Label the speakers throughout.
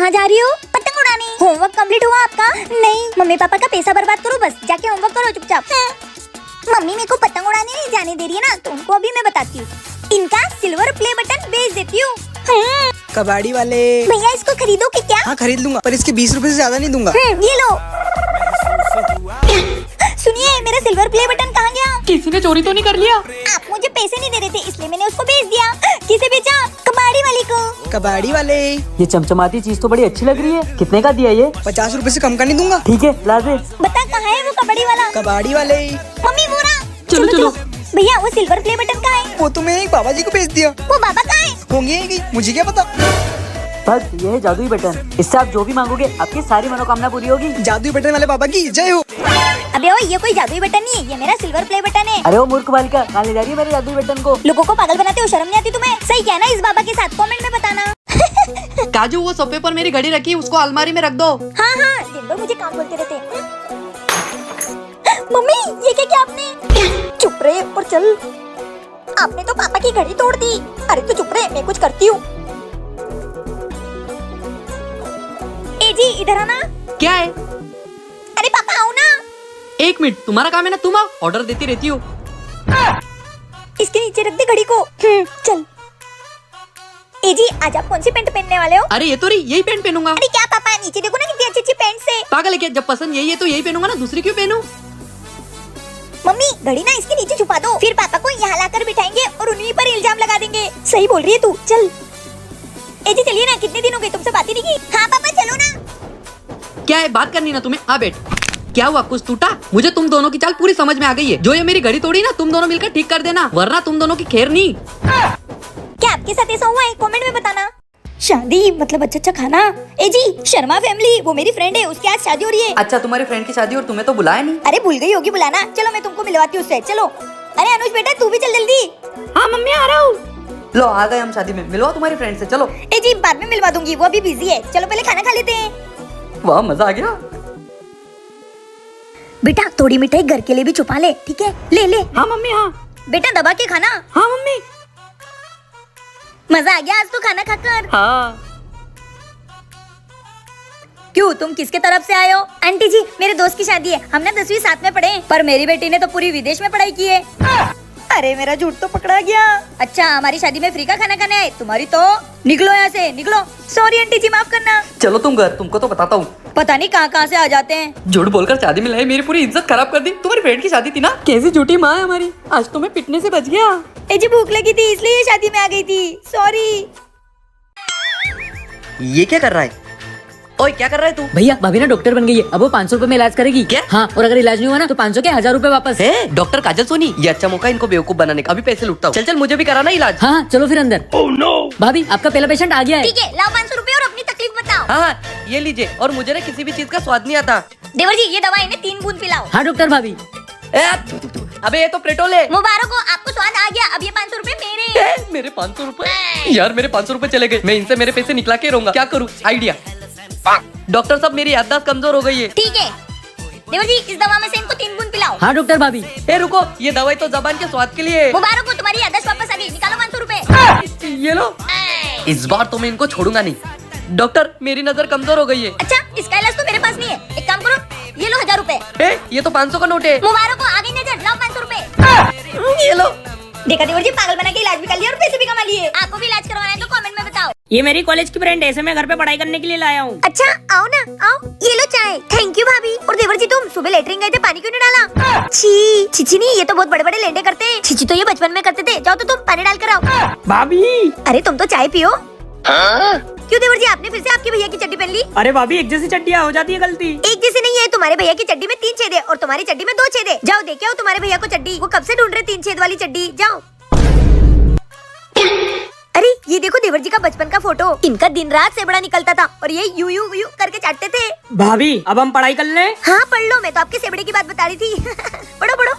Speaker 1: कहाँ जा रही हो? पतंग उड़ाने। होमवर्क कंप्लीट हुआ आपका? नहीं। मम्मी पापा का पैसा बर्बाद करो बस, जाके होमवर्क करो चुपचाप। मम्मी मेरे को पतंग उड़ाने नहीं जाने दे रही है ना, तो उनको अभी मैं बताती हूँ। इनका सिल्वर प्ले बटन बेच देती हूँ।
Speaker 2: कबाड़ी वाले
Speaker 1: भैया इसको खरीदोगे क्या?
Speaker 2: हाँ खरीद लूंगा, पर इसके 20 रुपए से ज्यादा नहीं दूंगा।
Speaker 1: ये लो। सुनिए, मेरा सिल्वर प्ले बटन कहाँ गया?
Speaker 3: किसी ने चोरी तो नहीं कर लिया?
Speaker 1: आप मुझे पैसे नहीं दे रहे थे, इसलिए मैंने उसको बेच दिया। किसे बेचा? कबाड़ी वाले को।
Speaker 2: कबाड़ी वाले
Speaker 3: ये चमचमाती चीज तो बड़ी अच्छी लग रही है। कितने का दिया ये?
Speaker 2: 50 रुपए से कम का नहीं दूंगा।
Speaker 3: ठीक है, ला दे।
Speaker 1: बता कहाँ है वो कबाड़ी वाला?
Speaker 2: कबाड़ी वाले
Speaker 1: मम्मी वो रहा।
Speaker 3: चलो।
Speaker 1: भैया वो सिल्वर प्ले बटन कहाँ है?
Speaker 2: वो तो मैंने एक बाबा जी को बेच दिया।
Speaker 1: वो बाबा कहाँ है?
Speaker 2: होंगे ही, मुझे क्या पता।
Speaker 3: बस ये है जादुई बटन, इससे आप जो भी मांगोगे आपकी सारी मनोकामना पूरी होगी।
Speaker 2: जादुई बटन वाले बाबा की जय हो।
Speaker 1: अबे ओ, ये कोई जादुई बटन नहीं है, ये मेरा सिल्वर प्ले बटन है।
Speaker 3: अरे वो मूर्ख बालिका, कहाँ ले जा रही है मेरे जादुई बटन को?
Speaker 1: लोगों को पागल बनाते हो, शर्म नहीं आती तुम्हें? सही क्या है ना इस बाबा के साथ? कमेंट में बताना।
Speaker 3: काजू, वो सोफे पर मेरी घड़ी रखी, उसको अलमारी में रख दो।
Speaker 1: हाँ दिन भर मुझे काम बोलते रहते। मम्मी ये क्या किया आपने? चुप रहे और चल। आपने तो पापा की घड़ी तोड़ दी। अरे तू चुप रहे, मैं कुछ करती हूँ। ए जी इधर आना।
Speaker 3: क्या है?
Speaker 1: अरे पापा आओ ना।
Speaker 3: 1 मिनट, तुम्हारा काम है ना, तुम आओ, ऑर्डर देती रहती हो।
Speaker 1: इसके नीचे रख दे घड़ी को। चल। ए जी आज आप कौन सी पैंट पहनने वाले हो?
Speaker 3: अरे ये तो रही, यही पैंट पहनूंगा।
Speaker 1: अरे क्या पापा, नीचे देखो ना कितनी अच्छी अच्छी पैंट है।
Speaker 3: पागल है क्या? जब पसंद यही है तो यही पहनूंगा ना, दूसरी क्यों पहनूं?
Speaker 1: मम्मी घड़ी ना इसके नीचे छुपा दो, फिर पापा को यहाँ लाकर बिठाएंगे और उन्हीं पर इल्जाम लगा देंगे। सही बोल रही है तू, चल। ए जी चलिए ना, कितने दिन हो गए तुमसे बात ही नहीं की। हाँ पापा चलो ना।
Speaker 3: क्या है, बात करनी ना तुम्हें? आ बैठ। क्या हुआ, कुछ टूटा? मुझे तुम दोनों की चाल पूरी समझ में आ गई है। जो ये मेरी घड़ी तोड़ी ना, तुम दोनों मिलकर ठीक कर देना, वरना तुम दोनों की खैर नहीं।
Speaker 1: क्या आपके साथ ऐसा हुआ है? कमेंट में बताना। शादी मतलब अच्छा खाना। ए जी शर्मा फैमिली, वो मेरी फ्रेंड है, उसकी आज शादी हो रही है।
Speaker 3: अच्छा, तुम्हारी फ्रेंड की शादी और तुम्हें तो बुलाया नहीं?
Speaker 1: अरे भूल गई होगी बुलाना। चलो मैं तुमको मिलवाती हूँ उससे, चलो। अरे अनुज बेटा तू भी चल जल्दी।
Speaker 3: हाँ मम्मी आ रहा हूँ। लो आ गए हम शादी में, मिलवा तुम्हारी फ्रेंड से, चलो।
Speaker 1: ए जी बाद में मिलवा दूंगी, वो अभी बिजी है। चलो पहले खाना खा लेते हैं।
Speaker 3: वाह मजा आ गया।
Speaker 1: बेटा थोड़ी मिठाई घर के लिए भी छुपा ले, ठीक है? ले ले।
Speaker 3: हाँ मम्मी हाँ।
Speaker 1: बेटा दबा के खाना।
Speaker 3: हाँ मम्मी।
Speaker 1: मजा आ गया आज तो खाना खाकर।
Speaker 3: हाँ।
Speaker 1: क्यों तुम किसके तरफ से आए हो? आंटी जी मेरे दोस्त की शादी है, हमने 10वीं साथ में पढ़े, पर मेरी बेटी ने तो पूरी विदेश में पढ़ाई की है। अरे मेरा झूठ तो पकड़ा गया। अच्छा हमारी शादी में फ्री का खाना खाने आए, तुम्हारी तो। निकलो यहाँ से, निकलो। सॉरी आंटी जी माफ करना।
Speaker 3: चलो तुम घर, तुमको तो बताता हूँ।
Speaker 1: पता नहीं कहाँ से आ जाते हैं।
Speaker 3: झूठ बोलकर शादी में लाए, मेरी पूरी इज्जत खराब कर दी। तुम्हारी फ्रेंड की शादी थी ना, कैसी झूठी माँ है हमारी। आज तो मैं पिटने से बच गया।
Speaker 1: ए जी भूख लगी थी इसलिए ये शादी में आ गई थी, सॉरी।
Speaker 3: ये क्या कर रहा है? ओए क्या कर रहा है तू?
Speaker 4: भैया भाभी ना डॉक्टर बन गई है, अब वो 500 रुपए में इलाज करेगी।
Speaker 3: क्या?
Speaker 4: हाँ, और अगर इलाज नहीं हुआ ना तो 500 के 1000 रुपए वापस।
Speaker 3: है डॉक्टर काजल सोनी, ये अच्छा मौका इनको बेवकूफ बनाने का। अभी पैसे लुटता हूँ। चल मुझे भी कराना इलाज।
Speaker 4: हाँ चलो फिर अंदर। भाभी आपका पहला पेशेंट आ गया है।
Speaker 1: ठीक है लाओ 500 रुपए और अपनी तकलीफ बताओ।
Speaker 3: हाँ ये लीजिए, और मुझे ना किसी भी चीज का स्वाद नहीं आता।
Speaker 1: देवर जी ये दवा इन्हें 3 बूंद पिलाओ।
Speaker 4: हाँ डॉक्टर भाभी।
Speaker 3: अबे ये तो प्लेटोल है।
Speaker 1: मुबारक हो आपको स्वाद आ गया, अब ये 500 रुपए मेरे।
Speaker 3: मेरे 500 रुपए यार, मेरे 500 रुपए चले गए। मैं इनसे मेरे पैसे निकला के रहूंगा। क्या करूँ? आइडिया। डॉक्टर साहब मेरी याददाश्त कमजोर हो गई है।
Speaker 1: ठीक है देवर जी इस दवा में से इनको 3 बूंद पिलाओ।
Speaker 4: हाँ डॉक्टर भाभी।
Speaker 3: ए रुको, ये दवाई तो जबान के स्वाद के लिए।
Speaker 1: मुबारक हो तुम्हारी याददाश्त वापस आ गई, निकालो 500 रुपए।
Speaker 3: ये लो, इस बार तो मैं इनको छोड़ूंगा नहीं। डॉक्टर मेरी नजर कमजोर हो गई है।
Speaker 1: अच्छा इसका इलाज तो मेरे पास नहीं है, एक काम करो ये लो 1000 रुपए।
Speaker 3: ये तो 500 का नोट है।
Speaker 1: मुबारक हो आ गई नजर, लाओ 500 रुपए।
Speaker 3: ये लो।
Speaker 1: देखा देवर जी पागल बना के इलाज भी कर लिया और पैसे भी कमा लिए। आपको भी इलाज करवाना है तो कमेंट में बताओ।
Speaker 4: ये मेरी कॉलेज की फ्रेंड है, इसे मैं घर पे पढ़ाई करने के लिए लाया हूँ।
Speaker 1: अच्छा आओ ना आओ, ये लो चाय। थैंक यू भाभी। और देवर जी तुम सुबह लेटरिन गए थे, पानी क्यों नहीं डाला? छी छी नहीं, ये तो बहुत बड़े बड़े लेंडे करते हैं। छी तो ये बचपन में करते थे। जाओ तो तुम पानी डाल कर आओ।
Speaker 4: भाभी
Speaker 1: अरे तुम तो चाय पियो। क्यों देवर जी आपने फिर से आपके भैया की चड्डी पहन ली?
Speaker 4: अरे भाभी एक जैसी चड्डियाँ हो जाती है गलती।
Speaker 1: एक जैसे नहीं है, तुम्हारे भैया की चड्डी में 3 छेद है और तुम्हारी चड्डी में 2 छेद है। जाओ देखे हो तुम्हारे भैया को चड्डी, वो कब से ढूंढ रहे 3 छेद वाली चड्डी। जाओ। अरे ये देखो देवर जी का बचपन का फोटो, इनका दिन रात से बड़ा निकलता था और ये यू यू यू करके चाटते थे।
Speaker 4: भाभी अब हम पढ़ाई कर लें?
Speaker 1: हाँ पढ़ लो, मैं तो आपके सेबड़े की बात बता रही थी। पढ़ो पढ़ो।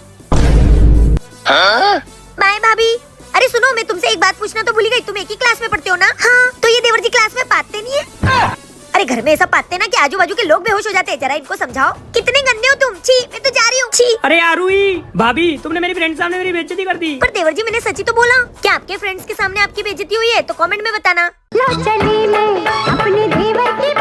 Speaker 1: बाय भाभी। अरे सुनो मैं तुमसे एक बात पूछना तो भूल गई, तुम एक ही क्लास में पढ़ते हो ना? हाँ तो ये देवर जी क्लास में पाते नहीं है? अरे घर में ऐसा पाते ना कि आजू बाजू के लोग बेहोश हो जाते हैं, जरा इनको समझाओ। कितने गंदे हो तुम। छी मैं तो जा रही हूँ। छी।
Speaker 4: अरे आरुई भाभी तुमने मेरी फ्रेंड सामने मेरी बेइज्जती कर दी।
Speaker 1: पर देवर जी मैंने सच्ची तो बोला। क्या आपके फ्रेंड्स के सामने आपकी बेइज्जती हुई है? तो कमेंट में बताना। लो चली मैं अपने देवर की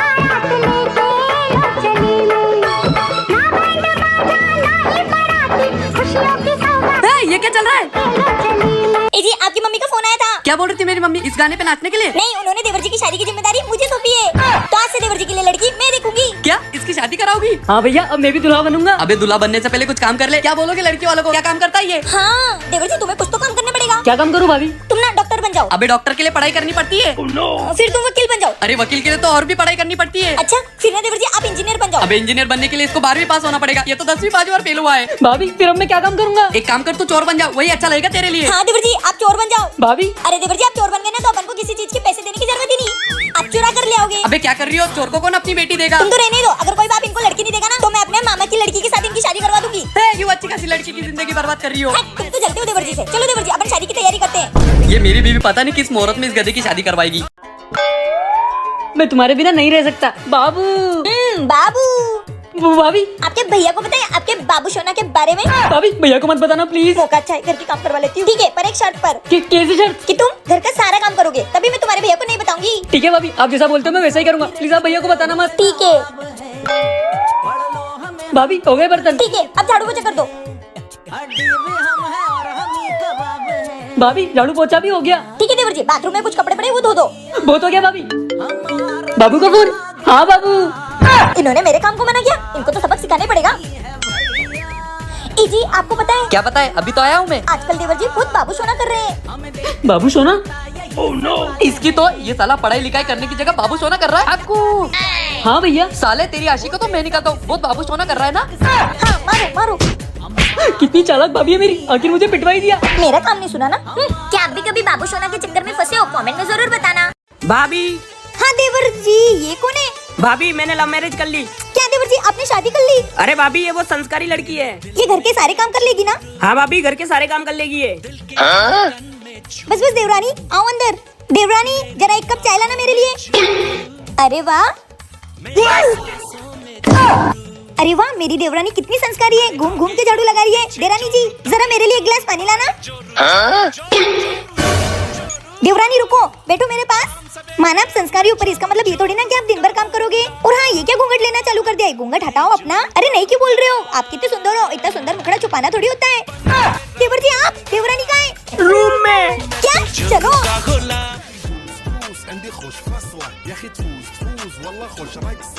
Speaker 3: क्या बोल रही थी मेरी मम्मी इस गाने पे नाचने के लिए?
Speaker 1: नहीं, उन्होंने देवर जी की शादी की जिम्मेदारी मुझे सौंपी है, तो आज से देवर जी के लिए लड़की मैं देखूंगी।
Speaker 3: क्या इसकी शादी कराओगी?
Speaker 4: हाँ भैया, अब मैं भी दुल्हा बनूंगा।
Speaker 3: अबे दूल्हा बनने से पहले कुछ काम कर ले। क्या बोलोगे लड़की वालों को? क्या काम करता है ये?
Speaker 1: हाँ देवर जी, तुम्हें कुछ तो काम करना पड़ेगा।
Speaker 4: क्या काम करूँ भाभी?
Speaker 1: तुम ना डॉक्टर बन जाओ।
Speaker 3: अबे डॉक्टर के लिए पढ़ाई करनी पड़ती है।
Speaker 1: फिर तुम वकील बन जाओ।
Speaker 3: अरे वकील के लिए तो और भी पढ़ाई करनी पड़ती है।
Speaker 1: अच्छा, फिर ना देवर जी आप इंजीनियर बन जाओ।
Speaker 3: अबे इंजीनियर बनने के लिए इसको 12वीं पास होना पड़ेगा। ये तो 10वीं 5 बार फेल हुआ है।
Speaker 4: भाभी फिर अब मैं क्या काम करूँगा?
Speaker 3: एक काम कर, तू चोर बन जा, वही अच्छा लगेगा तेरे लिए।
Speaker 1: हाँ देवर जी, आप चोर बन जाओ।
Speaker 4: भाभी
Speaker 1: अरे देवर जी, आप चोर बन गए ना तो अपन को किसी चीज के पैसे देने की जरूरत ही नहीं, आप चुरा कर ले आओगे।
Speaker 3: अबे क्या कर रही हो? चोर को कौन अपनी बेटी देगा?
Speaker 1: तुम तो रहने दो, अगर कोई बाप इनको लड़की नहीं देगा ना तो मैं अपने मामा की लड़की के साथ इनकी शादी करवा दूंगी।
Speaker 3: यू अच्छी खासी लड़की की जिंदगी बर्बाद कर रही हो।
Speaker 1: तुम तो जलते हो देवर जी से। चलो देवर जी, अपन शादी की तैयारी करते हैं।
Speaker 3: ये मेरी बीवी पता नहीं किस मुहूर्त में इस गधे की शादी करवाएगी।
Speaker 4: मैं तुम्हारे बिना नहीं रह सकता बाबू।
Speaker 1: बाबू,
Speaker 4: वो भाभी
Speaker 1: आपके भैया को बताए आपके बाबू सोना के बारे में?
Speaker 4: भाभी भैया को मत बताना प्लीज।
Speaker 1: मौका अच्छा है, घर के काम करवा लेती हूँ। ठीक है, पर एक शर्त पर
Speaker 4: कैसी शर्त?
Speaker 1: कि तुम घर का सारा काम करोगे, तभी मैं तुम्हारे भैया को नहीं बताऊंगी।
Speaker 4: ठीक है भाभी, आप जैसा बोलते हो मैं वैसा ही करूंगा। प्लीज आप भैया को बताना मत।
Speaker 1: ठीक है।
Speaker 4: भाभी हो गए बर्तन?
Speaker 1: ठीक है, अब झाड़ू पोछा कर दो।
Speaker 4: भाभी झाड़ू पोछा भी हो गया।
Speaker 1: ठीक है देवर जी, बाथरूम में कुछ कपड़े पड़े वो धो दो।
Speaker 4: बहुत हो गया भाभी। बाबू का फोन। हाँ बाबू।
Speaker 1: इन्होंने मेरे काम को मना किया, इनको तो सबक सिखाने पड़ेगा। जी आपको पता है?
Speaker 3: क्या पता है? अभी तो आया हूँ मैं।
Speaker 1: आजकल देवर जी खुद बाबू सोना कर रहे हैं।
Speaker 4: बाबू सोना?
Speaker 3: इसकी तो ये साला पढ़ाई लिखाई करने की जगह बाबू सोना कर रहा है। आपको
Speaker 4: हाँ भैया।
Speaker 3: साले तेरी आशी को तो मैं निकालता हूँ, बहुत बाबू सोना कर रहा है ना।
Speaker 1: हाँ मारो मारो।
Speaker 4: कितनी चालाक भाभी है मेरी, आखिर मुझे पिटवाई दिया।
Speaker 1: मेरा काम नहीं सुना ना? क्या आप भी कभी बाबू सोना के चक्कर में फंसे हो? कमेंट में जरूर बताना।
Speaker 4: भाभी।
Speaker 1: हाँ देवर जी, ये कौन है?
Speaker 4: भाभी मैंने लव मैरिज कर ली।
Speaker 1: क्या देवर जी, आपने शादी कर ली?
Speaker 4: अरे भाभी ये वो संस्कारी लड़की है।
Speaker 1: ये घर के सारे काम कर लेगी ना?
Speaker 4: हाँ भाभी घर के सारे काम कर लेगी ये।
Speaker 1: बस बस देवरानी आओ अंदर। देवरानी जरा एक कप चाय लाना मेरे लिए। अरे वाह, अरे वाह, मेरी देवरानी कितनी संस्कारी है, घूम घूम के झाड़ू लगा रही है। देवरानी जी जरा मेरे लिए एक गिलास पानी लाना। देवरानी रुको, बैठो मेरे पास। माना आप संस्कारी ऊपर, इसका मतलब ये थोड़ी ना कि आप दिन भर काम करोगे। और हाँ, ये क्या घूंघट लेना चालू कर दिया है? घूंघट हटाओ अपना। अरे नहीं, क्यों बोल रहे हो? आप कितने सुंदर हो, इतना सुंदर मुखड़ा छुपाना थोड़ी होता है। देवर जी आप, देवरानी कहाँ है?
Speaker 4: रूम में।
Speaker 1: क्या? चलो।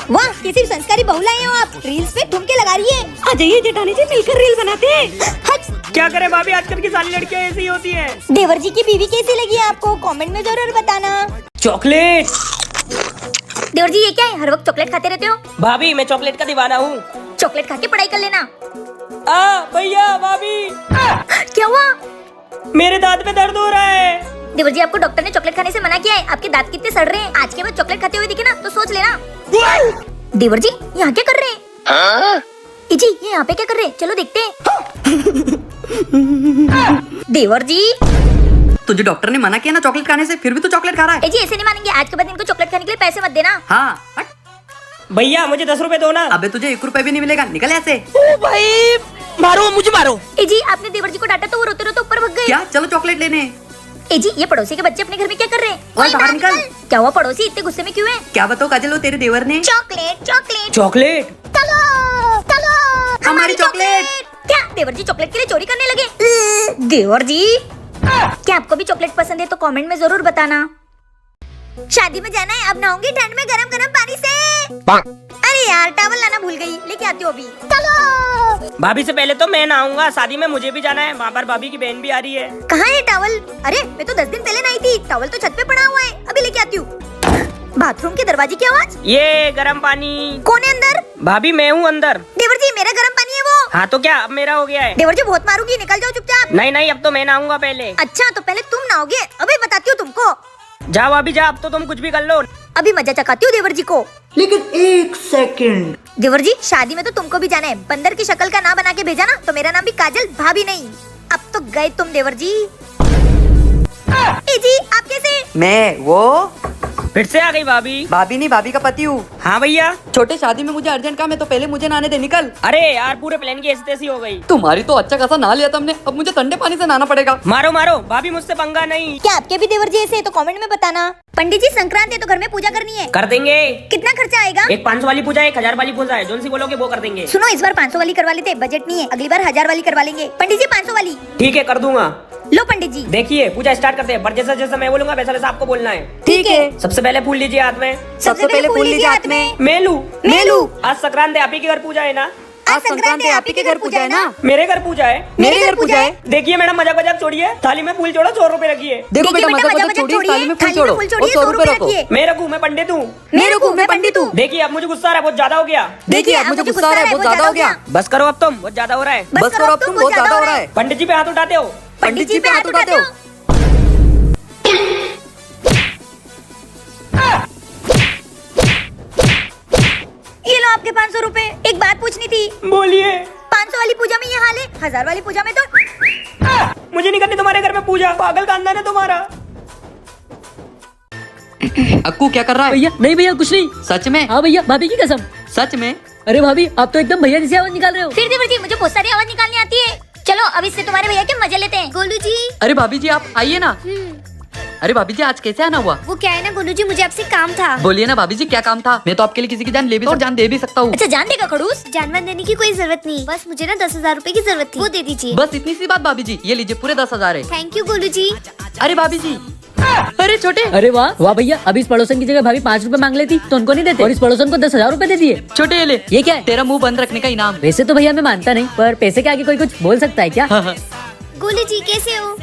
Speaker 1: वाह, कैसी संस्कारी बहू लाए हो आप। रील्स पे ठुमके लगा रही है। आ जाइए जेठानी जी, मिलकर रील बनाते हैं। हट।
Speaker 4: क्या करे भाभी, आजकल की सारी लड़कियां ऐसी ही होती हैं।
Speaker 1: देवर जी की बीवी कैसी लगी आपको? कमेंट में जरूर बताना।
Speaker 4: चॉकलेट।
Speaker 1: देवर जी ये क्या है, हर वक्त चॉकलेट खाते रहते हो?
Speaker 4: भाभी मैं चॉकलेट का दीवाना हूँ।
Speaker 1: चॉकलेट खा के पढ़ाई कर लेना।
Speaker 4: भैया भाभी
Speaker 1: क्या हुआ?
Speaker 4: मेरे दांत में दर्द हो रहा है।
Speaker 1: देवर जी आपको डॉक्टर ने चॉकलेट खाने से मना किया है। आपके दांत कितने सड़ रहे हैं, आज के बाद चॉकलेट खाते हुए दिखे ना तो सोच लेना। देवर जी यहाँ क्या कर रहे हैं? जी ये यहाँ पे क्या कर रहे हैं? चलो देखते हैं। देवर जी,
Speaker 3: तुझे डॉक्टर ने मना किया ना चॉकलेट खाने से, फिर भी तू चॉकलेट खा रहा है।
Speaker 1: जी ऐसे नहीं मानेंगे, आज के बाद इनको चॉकलेट खाने के लिए पैसे मत देना।
Speaker 3: हाँ हट।
Speaker 4: भैया मुझे 10 रुपए दो ना।
Speaker 3: अबे तुझे 1 रुपए भी नहीं मिलेगा, निकल ऐसे।
Speaker 4: भाई मारो, मुझे मारो।
Speaker 1: जी आपने देवर जी को डांटा तो वो रोते रोते ऊपर भाग गए।
Speaker 3: क्या? चलो चॉकलेट लेने।
Speaker 1: जी ये पड़ोसी के बच्चे अपने घर में क्या कर रहे हैं?
Speaker 3: ओए, बाहर निकल।
Speaker 1: क्या हुआ पड़ोसी, इतने गुस्से में क्यों है?
Speaker 3: क्या बताओ काजल, वो तेरे देवर ने
Speaker 1: चॉकलेट चॉकलेट
Speaker 4: चॉकलेट।
Speaker 1: चलो चलो
Speaker 3: हमारी चॉकलेट।
Speaker 1: क्या देवर जी चॉकलेट के लिए चोरी करने लगे? देवर जी क्या आपको भी चॉकलेट पसंद है तो कमेंट में जरूर बताना। शादी में जाना है, अब नहाऊंगी ठंड में गरम गरम पानी से। अरे यार टॉवल लाना भूल गई, लेके आती हूँ अभी। चलो।
Speaker 4: भाभी से पहले तो मैं नहाऊंगा, शादी में मुझे भी जाना है। वहाँ पर भाभी की बहन भी आ रही है।
Speaker 1: कहाँ है टॉवल? अरे मैं तो 10 दिन पहले नहाई थी, टॉवल तो छत पे पड़ा हुआ है, अभी लेके आती हूँ। बाथरूम के दरवाजे की आवाज।
Speaker 4: ये गरम पानी।
Speaker 1: कौन है अंदर?
Speaker 4: भाभी मैं हूँ अंदर।
Speaker 1: देवर जी मेरा गरम पानी है वो।
Speaker 4: हाँ तो क्या, अब मेरा हो गया है।
Speaker 1: देवर जी बहुत मारूंगी, निकल जाओ चुपचाप।
Speaker 4: नहीं नहीं, अब तो मैं नहाऊंगा पहले।
Speaker 1: अच्छा तो पहले तुम नहाओगे, अभी बताती हूँ तुमको।
Speaker 4: जाओ अभी जा, अब तो तुम कुछ भी कर लो।
Speaker 1: अभी मजा चकाती हूँ देवर जी को।
Speaker 3: लेकिन 1 सेकंड।
Speaker 1: देवर जी शादी में तो तुमको भी जाना है, बंदर की शक्ल का ना बना के भेजा ना तो मेरा नाम भी काजल भाभी नहीं। अब तो गए तुम देवर जी। जी आप कैसे?
Speaker 3: मैं वो
Speaker 4: फिर से आ गई भाभी।
Speaker 3: भाभी नहीं, भाभी का पति हूँ।
Speaker 4: हाँ भैया।
Speaker 3: छोटे शादी में मुझे अर्जेंट काम है, तो पहले मुझे नहाने दे, निकल।
Speaker 4: अरे यार पूरे प्लान की ऐसी तैसी हो गई।
Speaker 3: तुम्हारी तो अच्छा खासा नहा लिया तुमने, अब मुझे ठंडे पानी से नहाना पड़ेगा।
Speaker 4: मारो मारो, भाभी मुझसे पंगा नहीं।
Speaker 1: क्या आपके भी देवर जी ऐसे है तो कमेंट में बताना। पंडित जी संक्रांत है तो घर में पूजा करनी है,
Speaker 4: कर देंगे।
Speaker 1: कितना खर्चा आएगा?
Speaker 4: एक 500 वाली पूजा, 1000 वाली पूजा है, जो सी बोलोगे वो कर देंगे।
Speaker 1: सुनो, इस बार 500 वाली करवा लेते, बजट नहीं है, अगली बार 1000 वाली करवा लेंगे। पंडित जी 500 वाली।
Speaker 4: ठीक है, कर दूंगा।
Speaker 1: लो पंडित जी।
Speaker 4: देखिए पूजा स्टार्ट करते हैं, पर जैसा जैसा मैं बोलूंगा वैसा वैसा आपको बोलना है।
Speaker 1: ठीक है।
Speaker 4: सबसे पहले फूल लीजिए हाथ में।
Speaker 3: सबसे पहले फूल लीजिए हाथ में।
Speaker 4: मेलू
Speaker 1: मेलू।
Speaker 4: आज संक्रांत है, आप ही के घर पूजा है ना?
Speaker 3: आज संक्रांत है, आप ही के घर पूजा है ना?
Speaker 4: मेरे घर पूजा है।
Speaker 3: मेरे घर पूजा है।
Speaker 4: देखिए मैडम, मजाक मजाक छोड़िए, थाली में फूल जोड़ो, 100 रुपए रखिए।
Speaker 3: देखो बेटा, मजाक छोड़िए, थाली में फूल छोड़ो और 100 रुपए रखो।
Speaker 4: मैं रखूँ, मैं पंडित हूँ।
Speaker 1: मेरे को, मैं पंडित हूँ।
Speaker 4: देखिए अब मुझे गुस्सा आ रहा है, बहुत ज्यादा हो गया।
Speaker 3: देखिए अब मुझे गुस्सा आ रहा है, बहुत ज्यादा हो गया।
Speaker 4: बस करो अब, तुम बहुत ज्यादा हो रहा है।
Speaker 3: बस करो अब, तुम बहुत ज्यादा हो रहा है।
Speaker 4: पंडित जी पे हाथ उठाते हो।
Speaker 3: पंडित जी पे हाथ उठाते हो।
Speaker 1: ये लो आपके 500 रुपए। एक बात पूछनी थी।
Speaker 4: बोलिए।
Speaker 1: 500 वाली पूजा में ये हाल है, 1000 वाली पूजा में तो
Speaker 4: मुझे नहीं करनी तुम्हारे घर में पूजा, पागल खानदान है तुम्हारा।
Speaker 3: अक्कू क्या कर रहा है?
Speaker 5: भैया नहीं भैया कुछ नहीं।
Speaker 3: सच में?
Speaker 5: हाँ भैया, भाभी की कसम।
Speaker 3: सच में?
Speaker 5: अरे भाभी आप तो एकदम भैया जैसी आवाज निकाल रहे हो।
Speaker 1: फिर देवर जी मुझे बहुत सारी आवाज निकालनी आती है। चलो अब इससे तुम्हारे भैया के मजे लेते हैं। गोलू जी।
Speaker 3: अरे भाभी जी आप आइए ना। अरे भाभी जी आज कैसे आना हुआ?
Speaker 1: वो क्या है ना गोलू जी, मुझे आपसे काम था।
Speaker 3: बोलिए ना भाभी जी, क्या काम था? मैं तो आपके लिए किसी की जान ले भी और जान दे भी सकता हूँ।
Speaker 1: अच्छा जान देगा खड़ूस?
Speaker 6: जानवर देने की कोई जरूरत नहीं, बस मुझे ना 10,000 रुपए की जरूरत थी, वो दे दीजिए।
Speaker 3: बस इतनी सी बात भाभी जी, ये लीजिए पूरे 10,000 है।
Speaker 6: थैंक यू गोलू जी।
Speaker 3: अरे भाभी जी, अरे छोटे,
Speaker 5: अरे वाह वाह भैया, अब इस पड़ोसन की जगह भाभी 5 रुपए मांग लेती तो उनको नहीं देते, और इस पड़ोसन को 10,000 रुपए दे दिए।
Speaker 3: छोटे ये ले,
Speaker 5: ये क्या है?
Speaker 3: तेरा मुंह बंद रखने का इनाम।
Speaker 5: वैसे तो भैया मैं मानता नहीं, पर पैसे के आगे कोई कुछ बोल सकता है क्या?
Speaker 6: गोलू जी कैसे हो?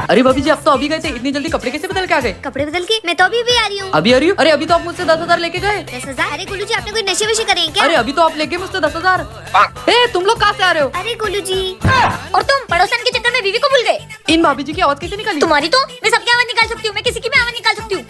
Speaker 3: अरे भाभी जी आप तो अभी गए थे, इतनी जल्दी कपड़े कैसे बदल के आ गए?
Speaker 6: कपड़े बदल के? मैं तो अभी भी आ रही हूँ।
Speaker 3: अभी आ रही हूँ? अरे अभी तो आप मुझसे 10,000 लेके गए।
Speaker 6: 10,000? अरे गोलू जी आपने कोई नशे वशे करे हैं क्या?
Speaker 3: अरे अभी तो आप लेके मुझसे 10,000। ए तुम लोग कहाँ से आ रहे हो?
Speaker 6: अरे गोलू जी।
Speaker 1: और तुम पड़ोसन के चक्कर में बीवी को भूल गए।
Speaker 3: इन भाभी जी की आवाज कैसे निकाली?
Speaker 1: तुम्हारी तो मैं सबकी आवाज निकाल सकती हूँ, मैं किसी की भी आवाज निकाल सकती हूँ।